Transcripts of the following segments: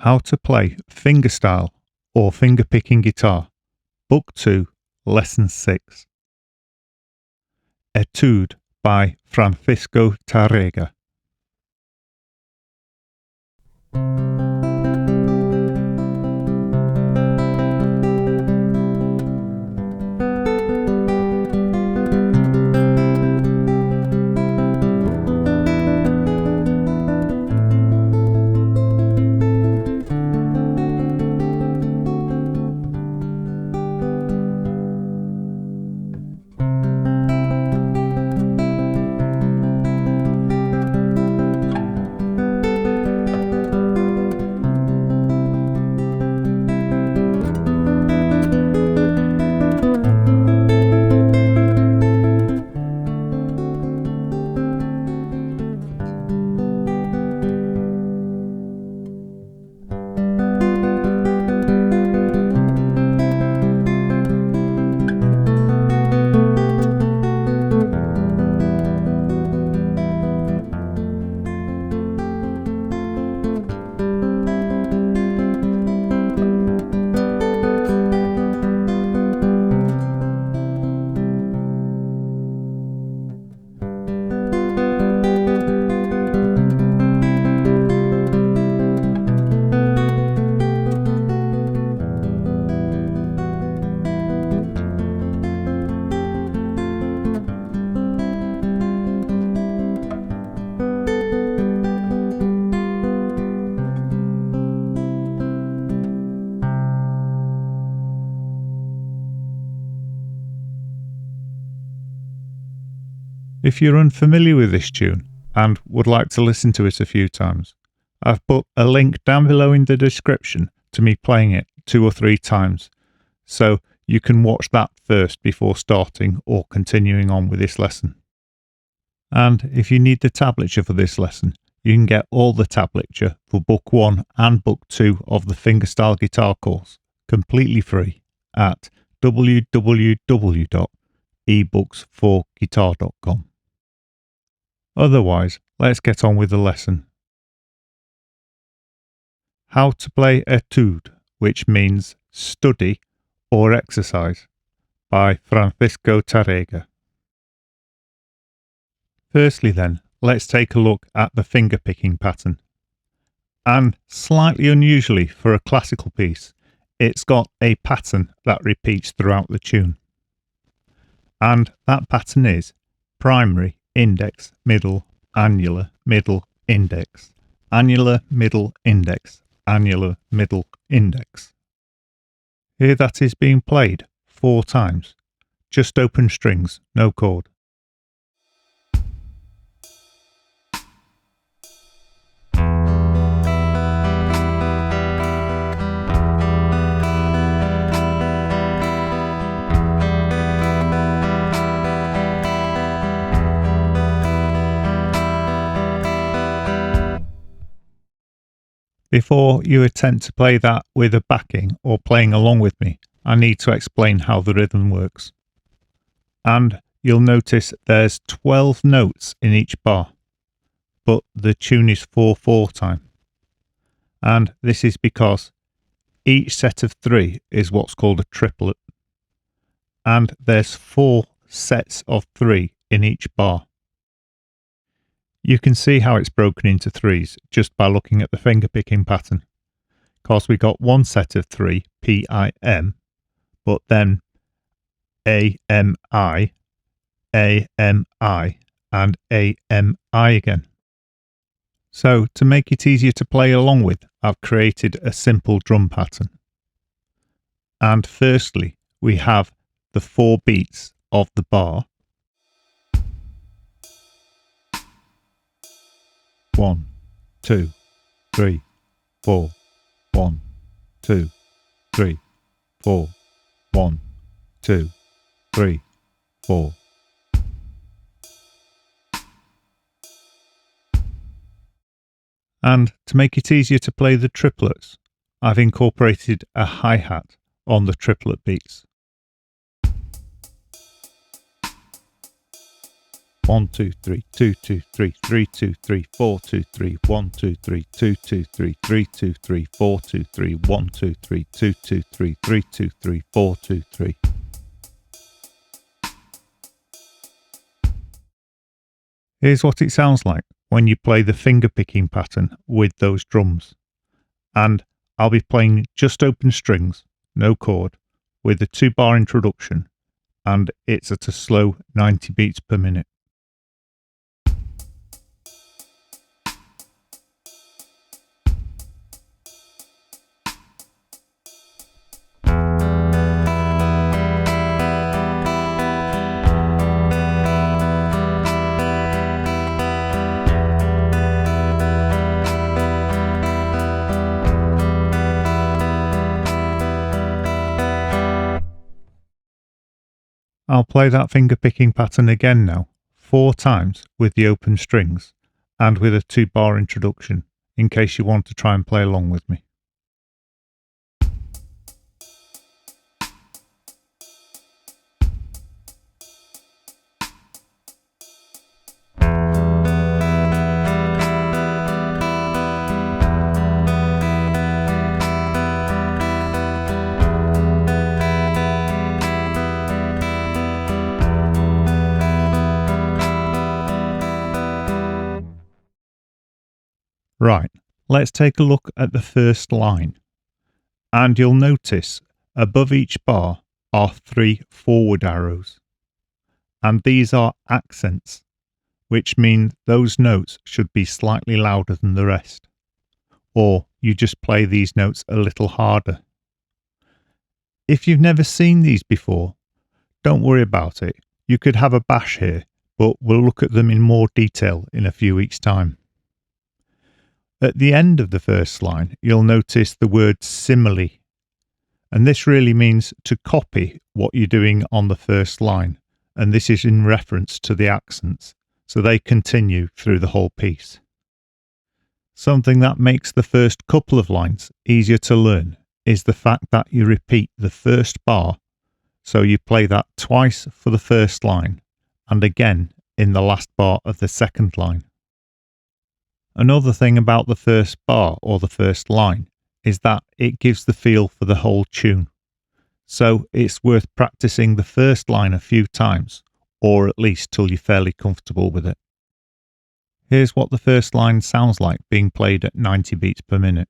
How to play fingerstyle or fingerpicking guitar, Book 2, Lesson 6. Etude by Francisco Tarrega. If you're unfamiliar with this tune and would like to listen to it a few times, I've put a link down below in the description to me playing it 2 or 3 times, so you can watch that first before starting or continuing on with this lesson. And if you need the tablature for this lesson, you can get all the tablature for Book 1 and Book 2 of the Fingerstyle Guitar course completely free at www.ebooks4guitar.com. Otherwise, let's get on with the lesson. How to play Etude, which means study or exercise, by Francisco Tarrega. Firstly then, let's take a look at the fingerpicking pattern. And slightly unusually for a classical piece, it's got a pattern that repeats throughout the tune. And that pattern is primary, index, middle, annular, middle, index, annular, middle, index, annular, middle, index. Here that is being played 4 times, just open strings, no chord. Before you attempt to play that with a backing or playing along with me, I need to explain how the rhythm works. And you'll notice there's 12 notes in each bar, but the tune is 4/4 time. And this is because each set of 3 is what's called a triplet. And there's 4 sets of 3 in each bar. You can see how it's broken into 3s just by looking at the fingerpicking pattern, because we got 1 set of 3 PIM, but then AMI, AMI, and AMI again. So to make it easier to play along with, I've created a simple drum pattern. And firstly, we have the 4 beats of the bar. 1, 2, 3, 4. 1, 2, 3, 4. 1, 2, 3, 4. And to make it easier to play the triplets, I've incorporated a hi-hat on the triplet beats. 1 2 3 2 2 3 3 2 3 4 2 3 1 2 3 2 2 3 3 2 3 4 2 3 1 2 3 2 2 3 3 2 3 4 2 3. Here's what it sounds like when you play the finger picking pattern with those drums. And I'll be playing just open strings, no chord, with a 2-bar introduction, and it's at a slow 90 beats per minute. I'll play that finger picking pattern again now, 4 times with the open strings and with a 2-bar introduction, in case you want to try and play along with me. Right, let's take a look at the first line. And you'll notice above each bar are 3 forward arrows. And these are accents, which mean those notes should be slightly louder than the rest. Or you just play these notes a little harder. If you've never seen these before, don't worry about it. You could have a bash here, but we'll look at them in more detail in a few weeks' time. At the end of the first line, you'll notice the word simile, and this really means to copy what you're doing on the first line, and this is in reference to the accents, so they continue through the whole piece. Something that makes the first couple of lines easier to learn is the fact that you repeat the first bar, so you play that twice for the first line, and again in the last bar of the second line. Another thing about the first bar or the first line is that it gives the feel for the whole tune. So it's worth practicing the first line a few times, or at least till you're fairly comfortable with it. Here's what the first line sounds like being played at 90 beats per minute.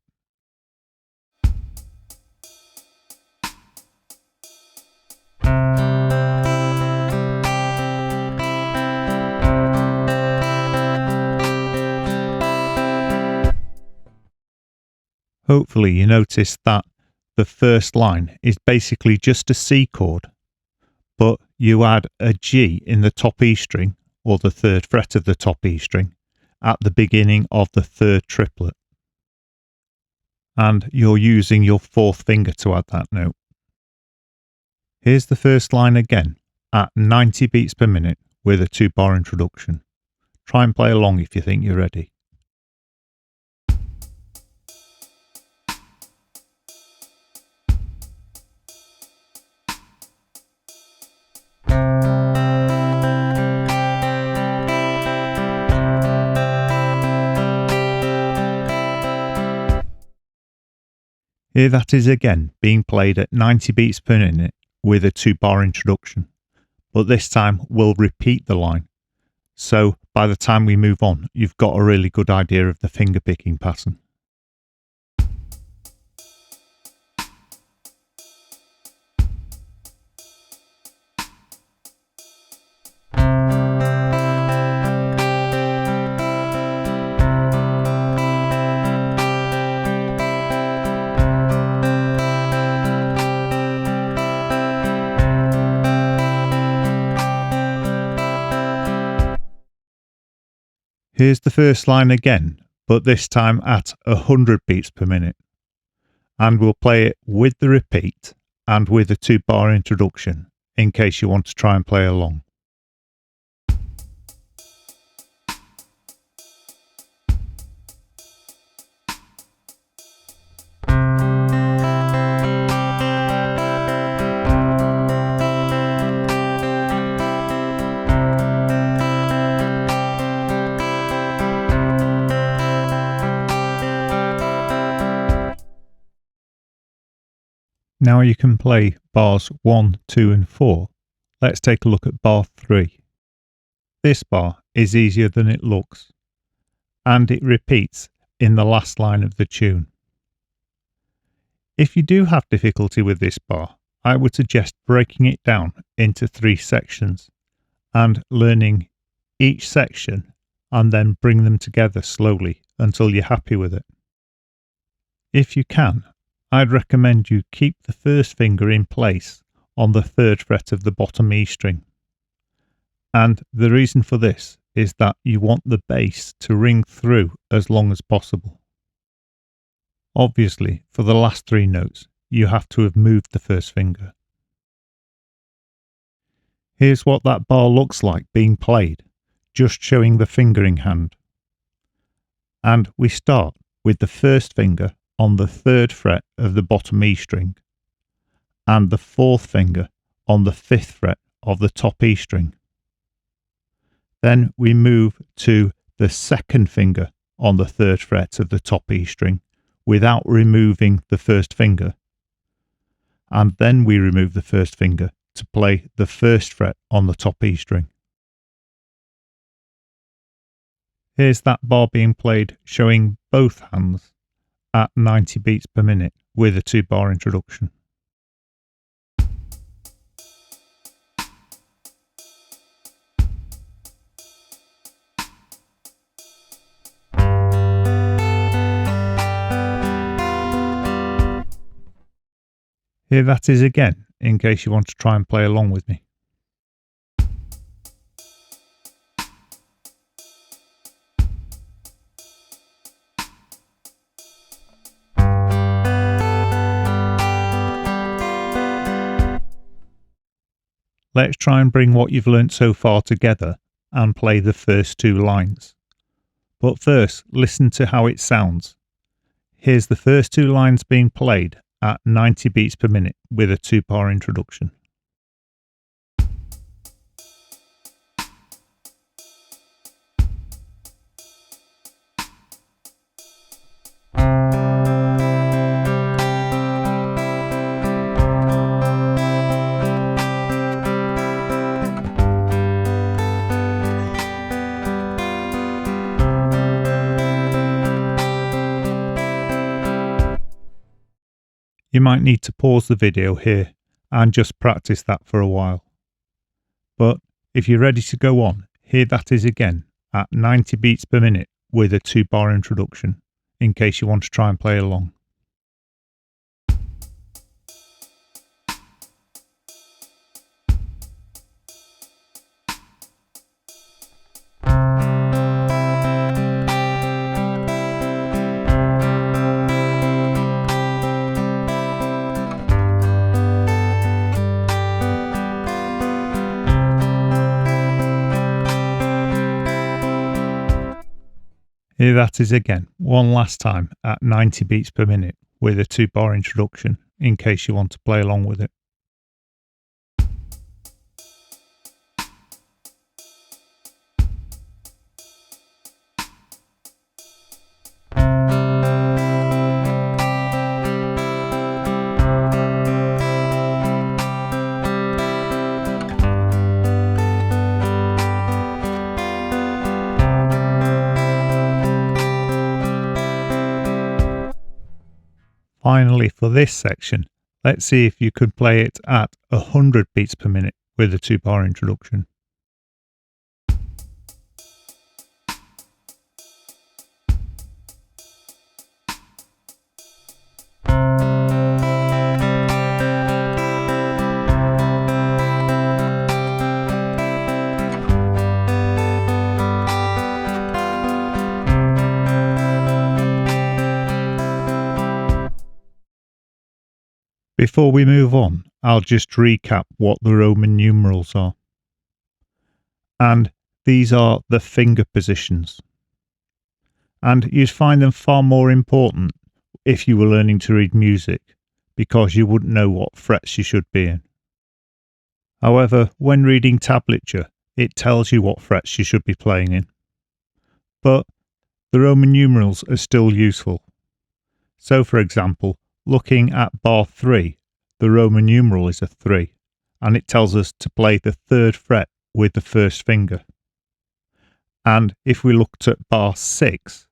Hopefully you notice that the first line is basically just a C chord, but you add a G in the top E string, or the 3rd fret of the top E string, at the beginning of the 3rd triplet. And you're using your 4th finger to add that note. Here's the first line again, at 90 beats per minute with a 2-bar introduction. Try and play along if you think you're ready. Here that is again, being played at 90 beats per minute with a 2-bar introduction, but this time we'll repeat the line. So by the time we move on, you've got a really good idea of the finger picking pattern. Here's the first line again, but this time at 100 beats per minute. And we'll play it with the repeat and with a 2-bar introduction, in case you want to try and play along. Now you can play bars 1, 2 and 4. Let's take a look at bar 3. This bar is easier than it looks, and it repeats in the last line of the tune. If you do have difficulty with this bar, I would suggest breaking it down into 3 sections and learning each section and then bring them together slowly until you're happy with it. If you can, I'd recommend you keep the first finger in place on the 3rd fret of the bottom E string. And the reason for this is that you want the bass to ring through as long as possible. Obviously, for the last 3 notes, you have to have moved the first finger. Here's what that bar looks like being played, just showing the fingering hand. And we start with the first finger on the 3rd fret of the bottom E string and the 4th finger on the 5th fret of the top E string. Then we move to the 2nd finger on the 3rd fret of the top E string without removing the first finger. And then we remove the first finger to play the 1st fret on the top E string. Here's that bar being played showing both hands at 90 beats per minute with a 2-bar introduction. Here that is again, in case you want to try and play along with me. Let's try and bring what you've learnt so far together and play the first 2 lines. But first, listen to how it sounds. Here's the first 2 lines being played at 90 beats per minute with a 2-bar introduction. You might need to pause the video here and just practice that for a while. But if you're ready to go on, here that is again at 90 beats per minute with a 2-bar introduction, in case you want to try and play along. Here that is again, one last time at 90 beats per minute with a 2-bar introduction, in case you want to play along with it. Finally, for this section, let's see if you could play it at 100 beats per minute with a 2-bar introduction. Before we move on, I'll just recap what the Roman numerals are. And these are the finger positions. And you'd find them far more important if you were learning to read music, because you wouldn't know what frets you should be in. However, when reading tablature, it tells you what frets you should be playing in. But the Roman numerals are still useful. So, for example, looking at bar 3, the Roman numeral is a 3, and it tells us to play the 3rd fret with the 1st finger. And if we looked at bar 6,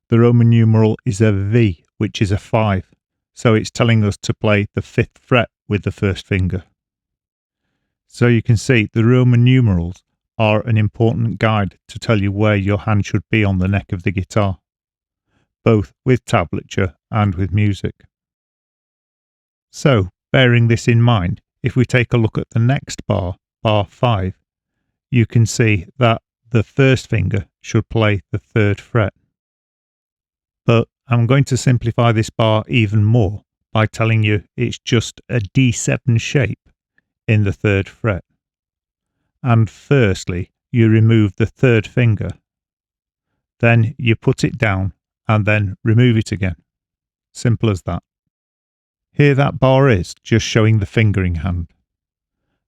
the Roman numeral is a V, which is a 5, so it's telling us to play the 5th fret with the 1st finger. So you can see the Roman numerals are an important guide to tell you where your hand should be on the neck of the guitar, both with tablature and with music. So, bearing this in mind, if we take a look at the next bar, bar 5, you can see that the 1st finger should play the 3rd fret. But I'm going to simplify this bar even more by telling you it's just a D7 shape in the 3rd fret. And firstly, you remove the 3rd finger, then you put it down and then remove it again. Simple as that. Here that bar is, just showing the fingering hand.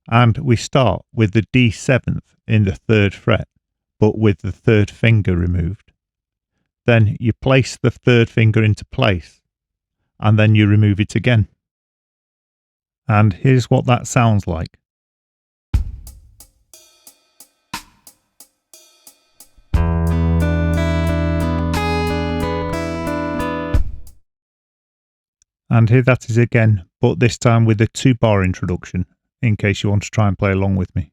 And we start with the D7th in the 3rd fret, but with the 3rd finger removed. Then you place the 3rd finger into place, and then you remove it again. And here's what that sounds like. And here that is again, but this time with a 2-bar introduction, in case you want to try and play along with me.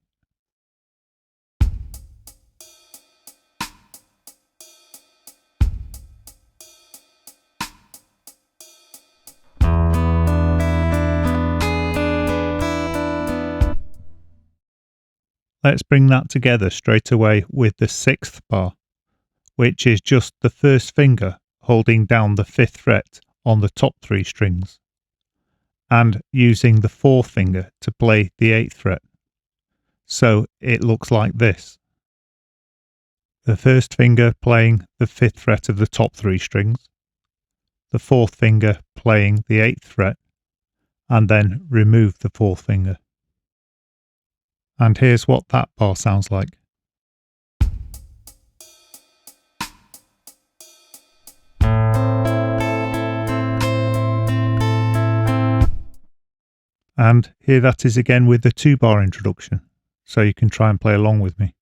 Let's bring that together straight away with the 6th bar, which is just the 1st finger holding down the 5th fret on the top 3 strings, and using the 4th finger to play the 8th fret. So it looks like this. The 1st finger playing the 5th fret of the top 3 strings, the 4th finger playing the 8th fret, and then remove the 4th finger. And here's what that bar sounds like. And here that is again with the 2-bar introduction, so you can try and play along with me.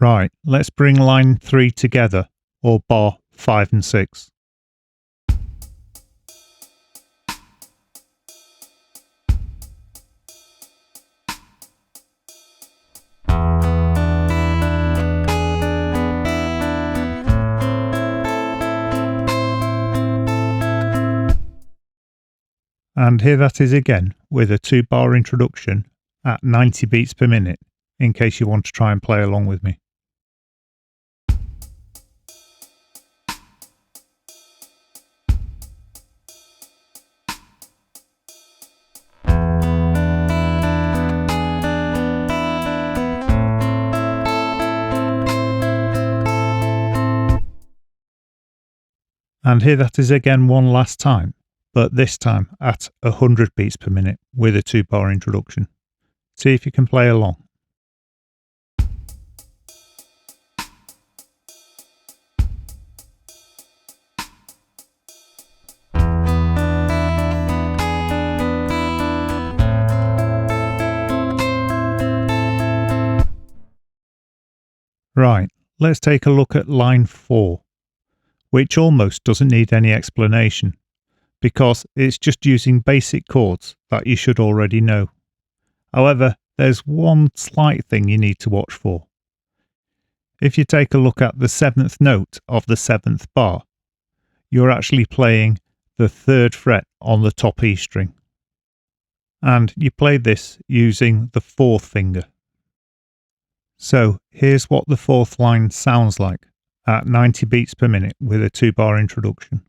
Right, let's bring line 3 together, or bar 5 and 6. And here that is again with a 2-bar introduction at 90 beats per minute, in case you want to try and play along with me. And here that is again one last time, but this time at 100 beats per minute with a 2-bar introduction. See if you can play along. Right, let's take a look at line 4. Which almost doesn't need any explanation, because it's just using basic chords that you should already know. However, there's one slight thing you need to watch for. If you take a look at the 7th note of the 7th bar, you're actually playing the 3rd fret on the top E string. And you play this using the 4th finger. So here's what the 4th line sounds like at 90 beats per minute with a 2-bar introduction.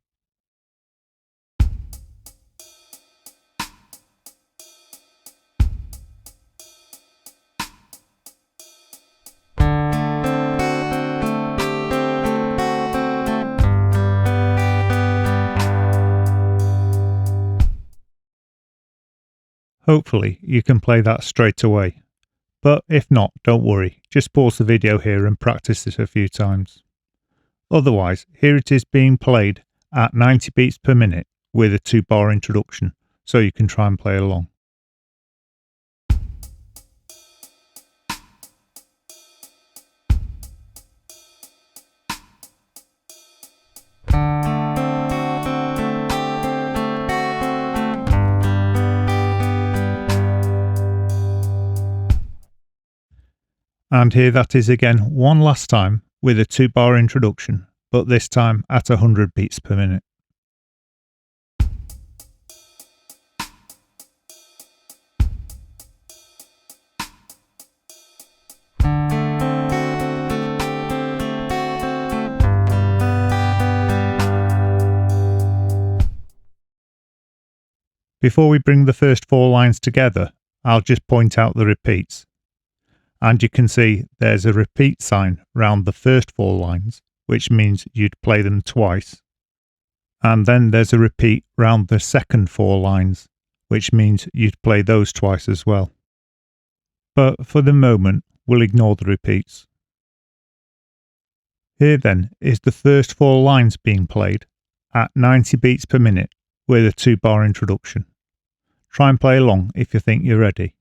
Hopefully you can play that straight away, but if not, don't worry, just pause the video here and practice it a few times. Otherwise, here it is being played at 90 beats per minute with a 2-bar introduction, so you can try and play along. And here that is again one last time with a 2-bar introduction, but this time at 100 beats per minute. Before we bring the first 4 lines together, I'll just point out the repeats. And you can see there's a repeat sign round the first 4 lines, which means you'd play them twice. And then there's a repeat round the second 4 lines, which means you'd play those twice as well. But for the moment, we'll ignore the repeats. Here then is the first 4 lines being played at 90 beats per minute with a 2-bar introduction. Try and play along if you think you're ready.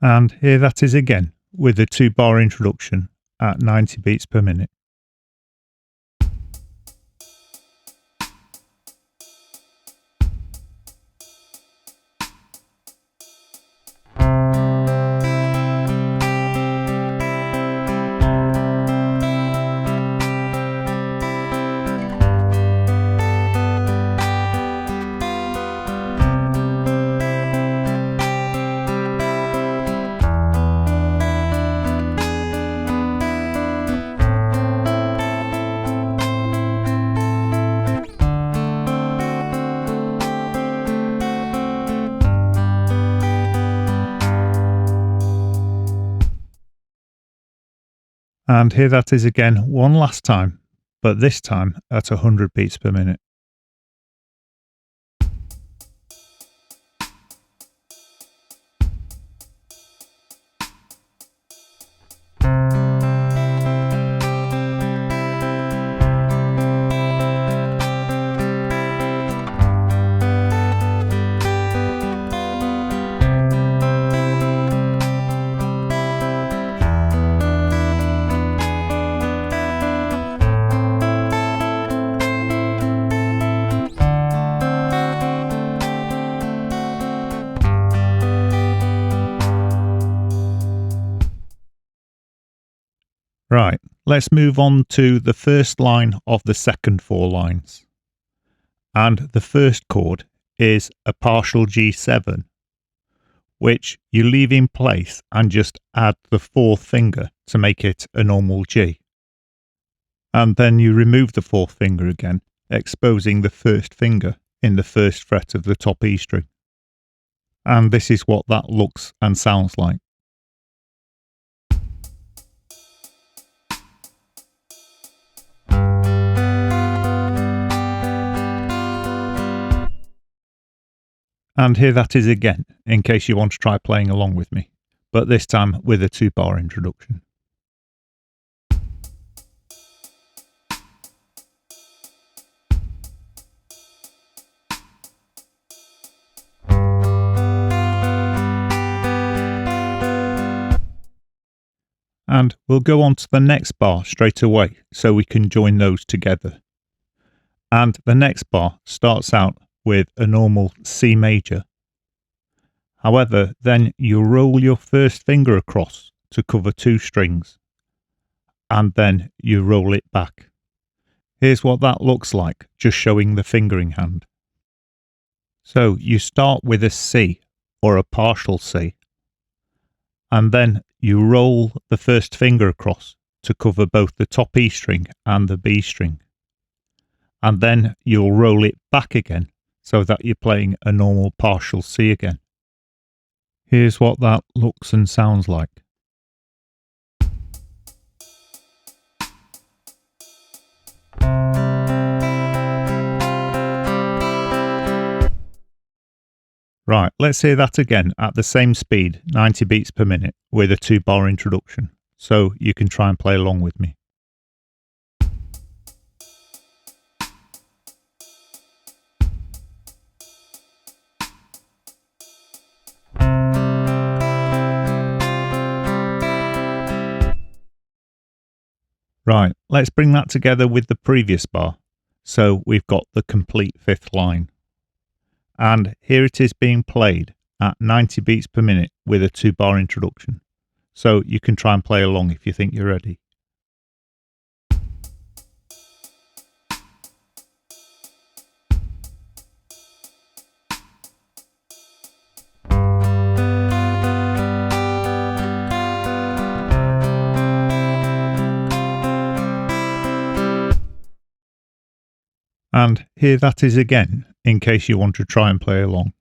And here that is again with a 2-bar introduction at 90 beats per minute. And here that is again one last time, but this time at 100 beats per minute. Right, let's move on to the first line of the second 4 lines. And the first chord is a partial G7, which you leave in place and just add the 4th finger to make it a normal G. And then you remove the 4th finger again, exposing the 1st finger in the 1st fret of the top E string. And this is what that looks and sounds like. And here that is again, in case you want to try playing along with me, but this time with a 2-bar introduction. And we'll go on to the next bar straight away so we can join those together. And the next bar starts out with a normal C major, However, then you roll your first finger across to cover 2 strings, and then you roll it back. Here's what that looks like, just showing the fingering hand. So you start with a C, or a partial C, and then you roll the first finger across to cover both the top E string and the B string. And then you'll roll it back again so that you're playing a normal partial C again. Here's what that looks and sounds like. Right, let's hear that again at the same speed, 90 beats per minute, with a 2-bar introduction, so you can try and play along with me. Right, let's bring that together with the previous bar. So we've got the complete 5th line. And here it is being played at 90 beats per minute with a 2-bar introduction. So you can try and play along if you think you're ready. And here that is again, in case you want to try and play along.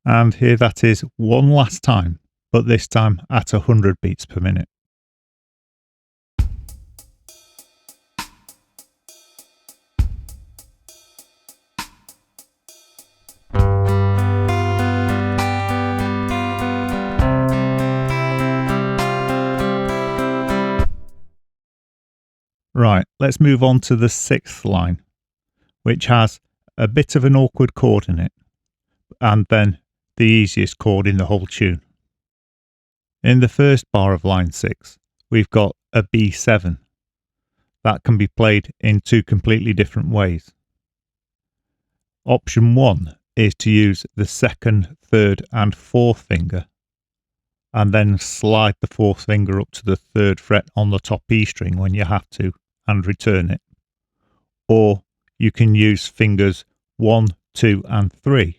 And here that is one last time, but this time at 100 beats per minute. Right, let's move on to the 6th line, which has a bit of an awkward chord in it, and then the easiest chord in the whole tune. In the first bar of line 6, we've got a B7. That can be played in 2 completely different ways. Option 1 is to use the 2nd, 3rd and 4th finger, and then slide the 4th finger up to the 3rd fret on the top E string when you have to, and return it. Or you can use fingers 1, 2 and 3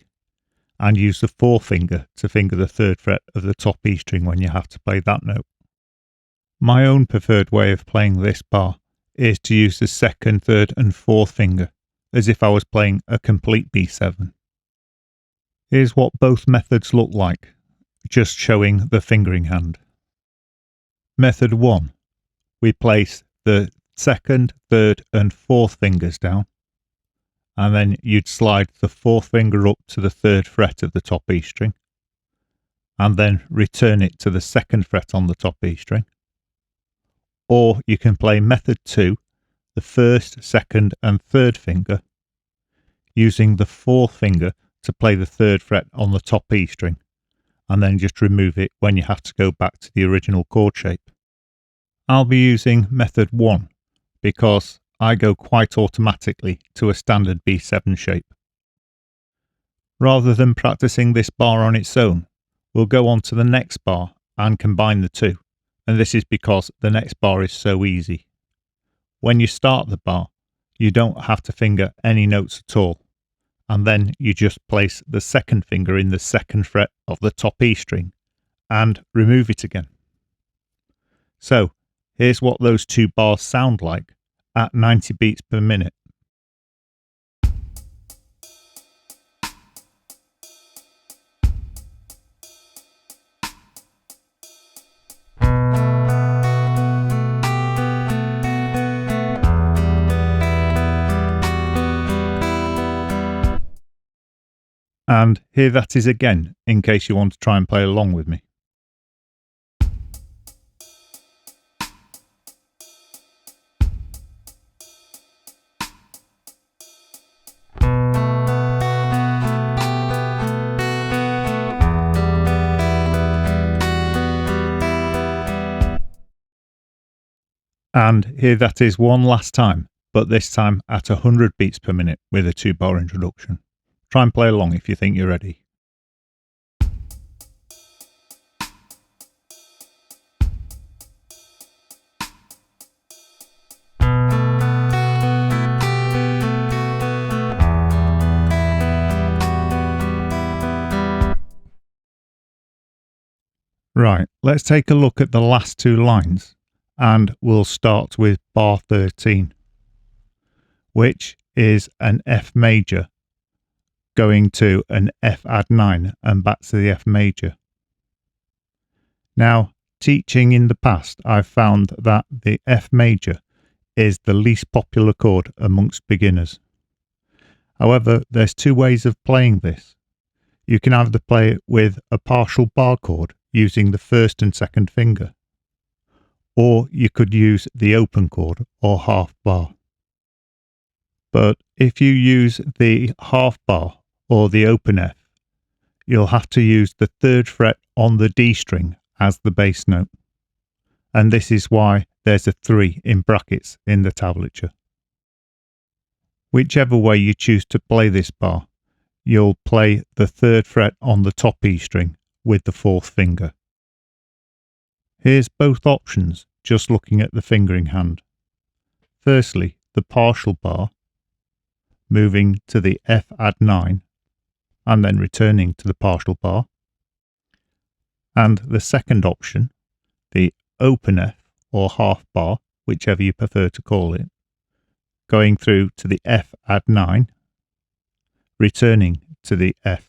and use the 4th finger to finger the 3rd fret of the top E string when you have to play that note. My own preferred way of playing this bar is to use the 2nd, 3rd and 4th finger as if I was playing a complete B7. Here's what both methods look like, just showing the fingering hand. Method 1. We place the 2nd, 3rd and 4th fingers down, and then you'd slide the 4th finger up to the 3rd fret of the top E string, and then return it to the 2nd fret on the top E string. Or you can play method 2, the 1st, 2nd and 3rd finger, using the 4th finger to play the 3rd fret on the top E string, and then just remove it when you have to go back to the original chord shape. I'll be using method 1 because I go quite automatically to a standard B7 shape. Rather than practicing this bar on its own, we'll go on to the next bar and combine the 2, and this is because the next bar is so easy. When you start the bar, you don't have to finger any notes at all, and then you just place the 2nd finger in the 2nd fret of the top E string and remove it again. So here's what those 2 bars sound like at 90 beats per minute. And here that is again, in case you want to try and play along with me. And here that is one last time, but this time at 100 beats per minute with a 2-bar introduction. Try and play along if you think you're ready. Right, let's take a look at the last two lines, and we'll start with bar 13, which is an F major going to an F add 9 and back to the F major. Now, teaching in the past, I've found that the F major is the least popular chord amongst beginners. However, there's two ways of playing this. You can either play it with a partial bar chord using the first and second finger, or you could use the open chord or half bar. But if you use the half bar or the open F, you'll have to use the 3rd fret on the D string as the bass note. And this is why there's a 3 in brackets in the tablature. Whichever way you choose to play this bar, you'll play the 3rd fret on the top E string with the 4th finger. Here's both options, just looking at the fingering hand. Firstly, the partial bar, moving to the F add 9, and then returning to the partial bar. And the second option, the open F or half bar, whichever you prefer to call it, going through to the F add 9, returning to the F.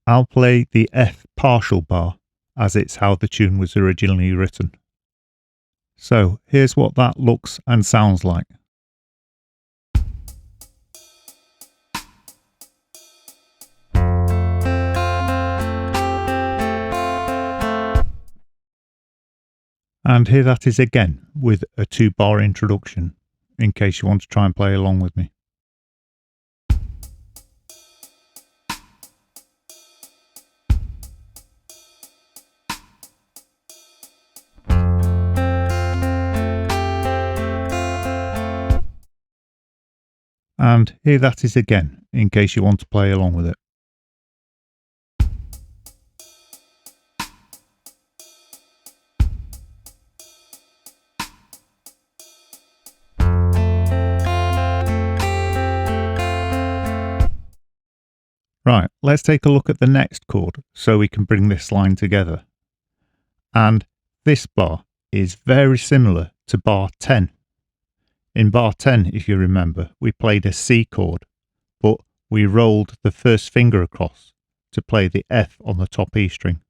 I'll play the F partial bar as it's how the tune was originally written. So here's what that looks and sounds like. And here that is again with a 2-bar introduction, in case you want to try and play along with me. And here that is again, in case you want to play along with it. Right, let's take a look at the next chord so we can bring this line together. And this bar is very similar to bar 10. In bar 10, if you remember, we played a C chord, but we rolled the first finger across to play the F on the top E string.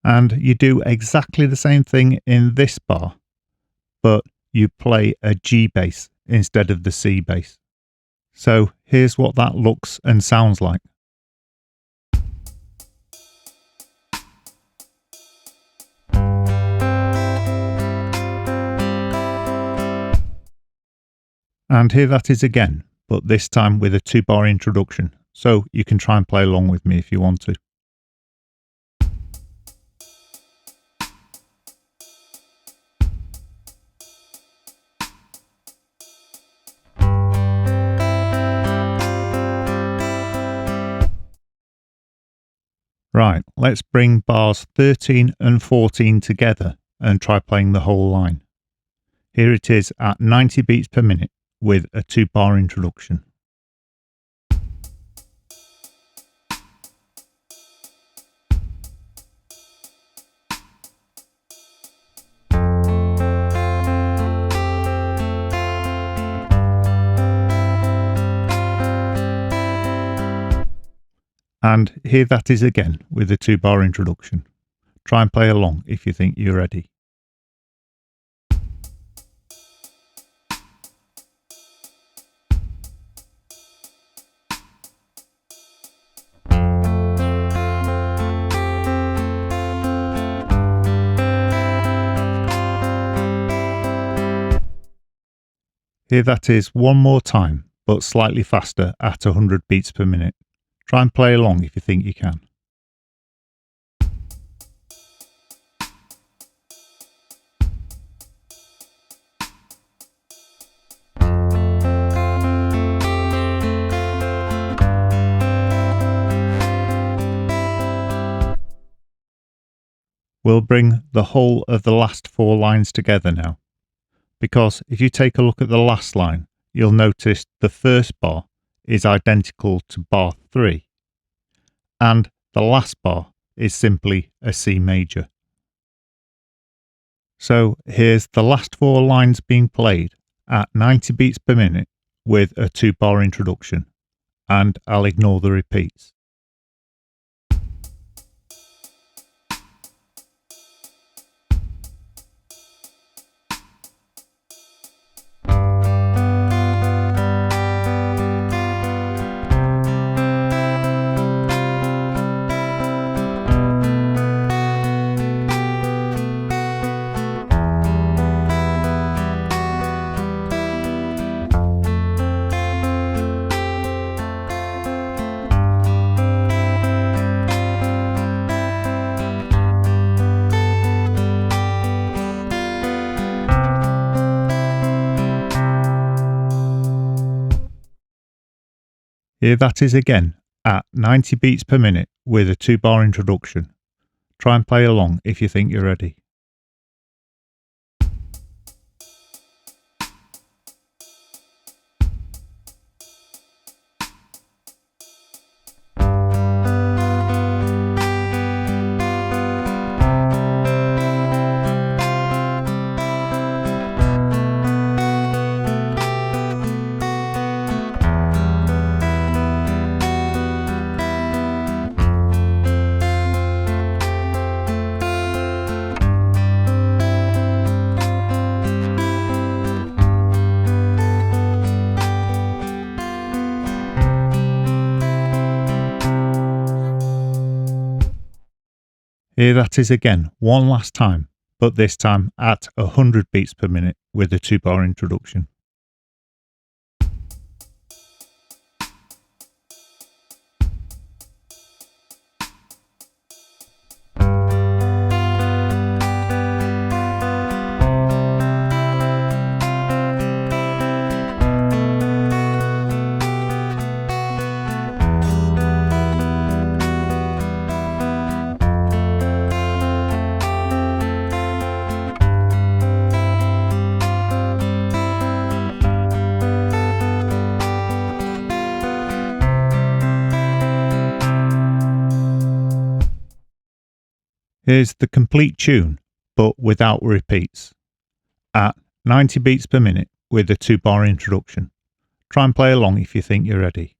And you do exactly the same thing in this bar, but you play a G bass instead of the C bass. So here's what that looks and sounds like. And here that is again, but this time with a 2-bar introduction, so you can try and play along with me if you want to. Right, let's bring bars 13 and 14 together and try playing the whole line. Here it is at 90 beats per minute with a 2-bar introduction. And here that is again with a 2-bar introduction. Try and play along if you think you're ready. Here that is one more time, but slightly faster at 100 beats per minute. Try and play along if you think you can. We'll bring the whole of the last 4 lines together now, because if you take a look at the last line, you'll notice the first bar is identical to bar 3, and the last bar is simply a C major. So here's the last 4 lines being played at 90 beats per minute with a 2-bar introduction, and I'll ignore the repeats. Here that is again at 90 beats per minute with a 2-bar introduction. Try and play along if you think you're ready. Here that is again one last time, but this time at 100 beats per minute with a 2-bar introduction. Here's the complete tune, but without repeats, at 90 beats per minute with a 2-bar introduction. Try and play along if you think you're ready.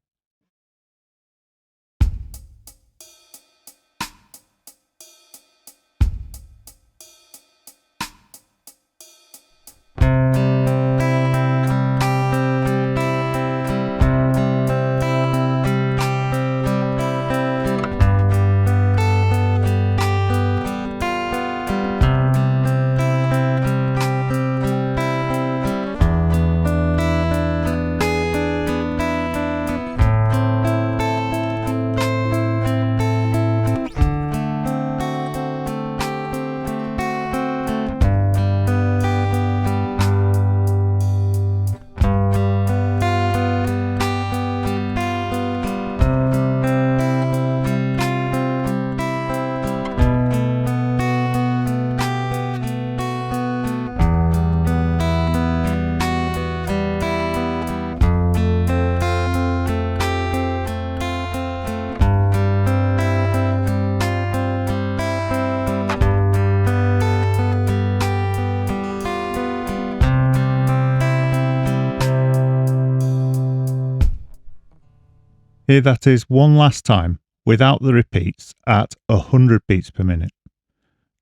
Here that is one last time without the repeats at 100 beats per minute.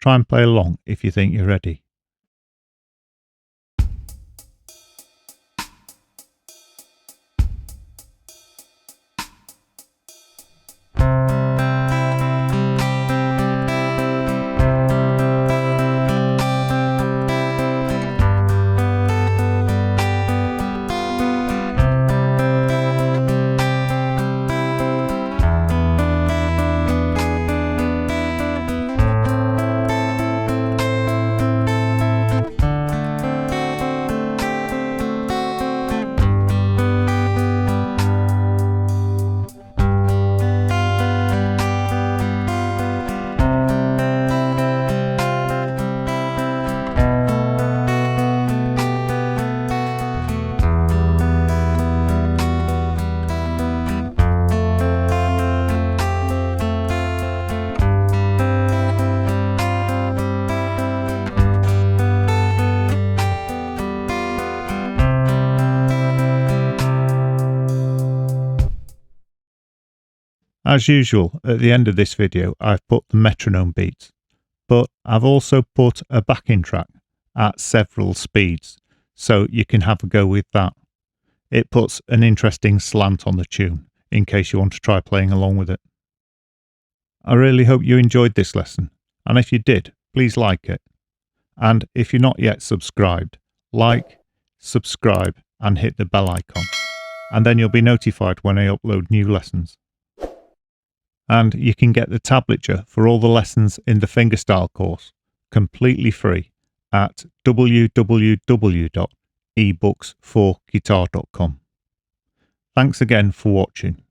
Try and play along if you think you're ready. As usual, at the end of this video, I've put the metronome beats, but I've also put a backing track at several speeds, so you can have a go with that. It puts an interesting slant on the tune, in case you want to try playing along with it. I really hope you enjoyed this lesson, and if you did, please like it. And if you're not yet subscribed, like, subscribe and hit the bell icon, and then you'll be notified when I upload new lessons. And you can get the tablature for all the lessons in the fingerstyle course completely free at www.ebooks4guitar.com. Thanks again for watching.